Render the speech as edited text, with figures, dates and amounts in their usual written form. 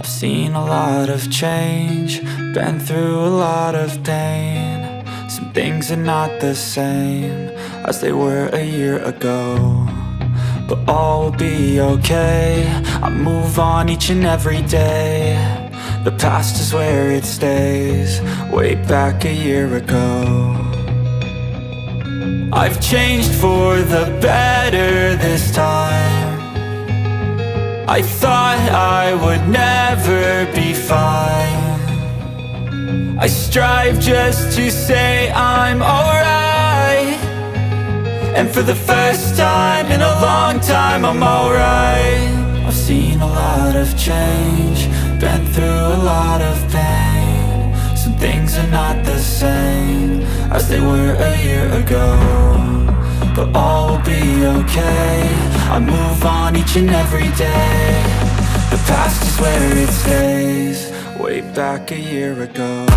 I've seen a lot of change, been through a lot of pain. Some things are not the same as they were a year ago, but all will be okay. I move on each and every day. The past is where it stays, way back a year ago. I've changed for the better this time. I thought I would never be fine. I strive just to say I'm alright, and for the first time in a long time I'm alright. I've seen a lot of change, been through a lot of pain. Some things are not the same as they were a year ago, but all will be okay. I move on each and every day. The past is where it stays, way back a year ago.